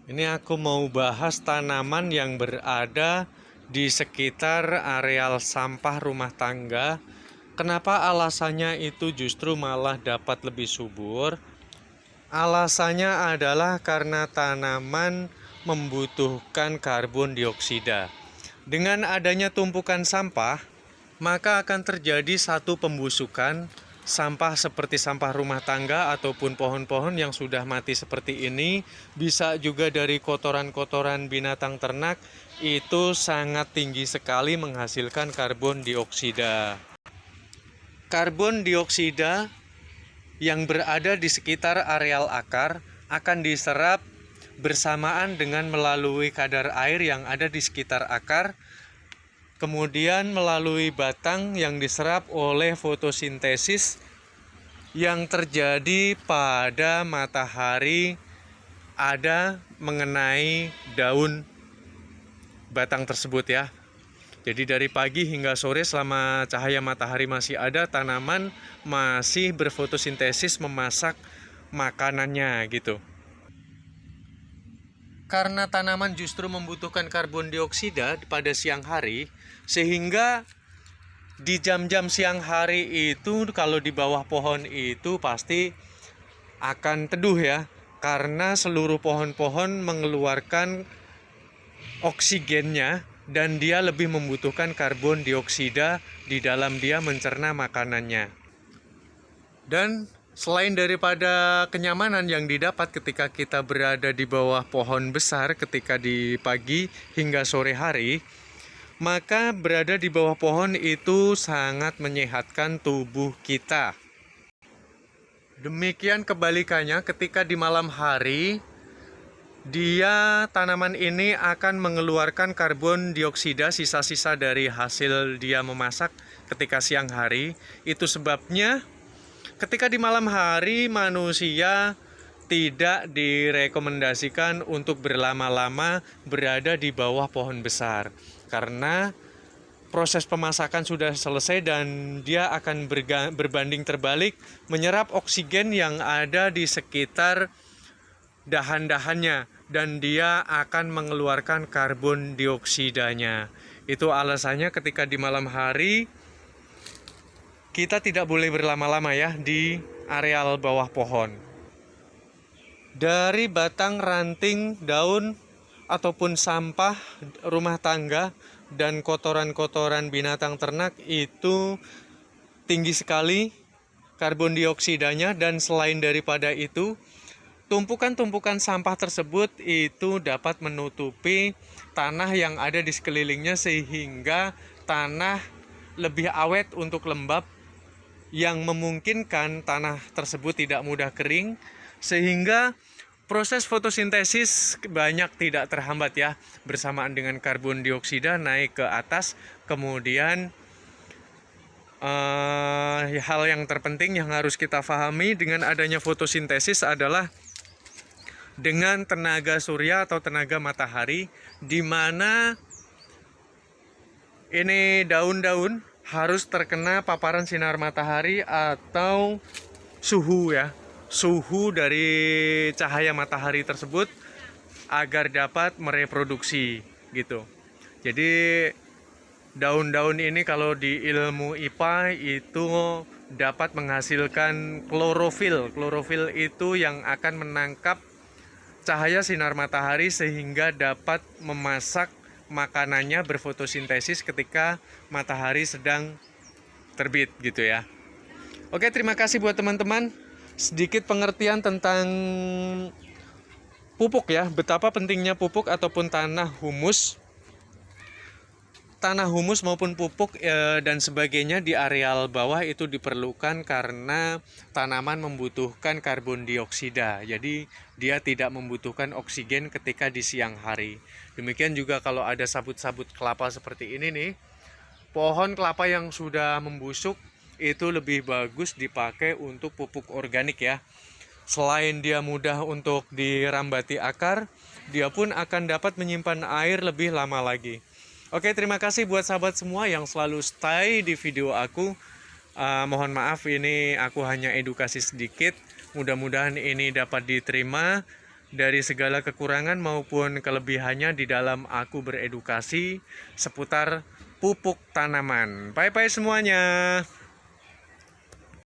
Ini aku mau bahas tanaman yang berada di sekitar areal sampah rumah tangga. Kenapa alasannya itu justru malah dapat lebih subur? Alasannya adalah karena tanaman membutuhkan karbon dioksida. Dengan adanya tumpukan sampah, maka akan terjadi satu pembusukan sampah seperti sampah rumah tangga ataupun pohon-pohon yang sudah mati seperti ini, bisa juga dari kotoran-kotoran binatang ternak, itu sangat tinggi sekali menghasilkan karbon dioksida. Karbon dioksida yang berada di sekitar areal akar akan diserap bersamaan dengan melalui kadar air yang ada di sekitar akar, kemudian melalui batang yang diserap oleh fotosintesis yang terjadi pada matahari ada mengenai daun batang tersebut ya. Jadi dari pagi hingga sore selama cahaya matahari masih ada, tanaman masih berfotosintesis memasak makanannya gitu. Karena tanaman justru membutuhkan karbon dioksida pada siang hari, sehingga di jam-jam siang hari itu kalau di bawah pohon itu pasti akan teduh ya, karena seluruh pohon-pohon mengeluarkan oksigennya dan dia lebih membutuhkan karbon dioksida di dalam dia mencerna makanannya. Dan selain daripada kenyamanan yang didapat ketika kita berada di bawah pohon besar ketika di pagi hingga sore hari, maka berada di bawah pohon itu sangat menyehatkan tubuh kita. Demikian kebalikannya ketika di malam hari, tanaman ini akan mengeluarkan karbon dioksida sisa-sisa dari hasil dia memasak ketika siang hari. Itu sebabnya ketika di malam hari manusia tidak direkomendasikan untuk berlama-lama berada di bawah pohon besar, karena proses pemasakan sudah selesai dan dia akan berbanding terbalik menyerap oksigen yang ada di sekitar dahan-dahannya dan dia akan mengeluarkan karbon dioksidanya. Itu alasannya ketika di malam hari kita tidak boleh berlama-lama ya di areal bawah pohon. Dari batang, ranting, daun ataupun sampah rumah tangga dan kotoran-kotoran binatang ternak itu tinggi sekali karbon dioksidanya, dan selain daripada itu, tumpukan-tumpukan sampah tersebut itu dapat menutupi tanah yang ada di sekelilingnya sehingga tanah lebih awet untuk lembab, yang memungkinkan tanah tersebut tidak mudah kering, sehingga proses fotosintesis banyak tidak terhambat ya, bersamaan dengan karbon dioksida naik ke atas. Kemudian hal yang terpenting yang harus kita pahami dengan adanya fotosintesis adalah dengan tenaga surya atau tenaga matahari, di mana ini daun-daun harus terkena paparan sinar matahari atau suhu ya, suhu dari cahaya matahari tersebut agar dapat mereproduksi gitu. Jadi daun-daun ini kalau di ilmu IPA itu dapat menghasilkan klorofil. Klorofil itu yang akan menangkap cahaya sinar matahari sehingga dapat memasak makanannya, berfotosintesis ketika matahari sedang terbit gitu ya. Oke, terima kasih buat teman-teman. Sedikit pengertian tentang pupuk ya, betapa pentingnya pupuk ataupun tanah humus maupun pupuk dan sebagainya di areal bawah itu diperlukan karena tanaman membutuhkan karbon dioksida. Jadi dia tidak membutuhkan oksigen ketika di siang hari. Demikian juga kalau ada sabut-sabut kelapa seperti ini nih, pohon kelapa yang sudah membusuk itu lebih bagus dipakai untuk pupuk organik ya. Selain dia mudah untuk dirambati akar, dia pun akan dapat menyimpan air lebih lama lagi. Oke, terima kasih buat sahabat semua yang selalu stay di video aku. Mohon maaf ini aku hanya edukasi sedikit. Mudah-mudahan ini dapat diterima dari segala kekurangan maupun kelebihannya di dalam aku beredukasi seputar pupuk tanaman. Bye-bye semuanya.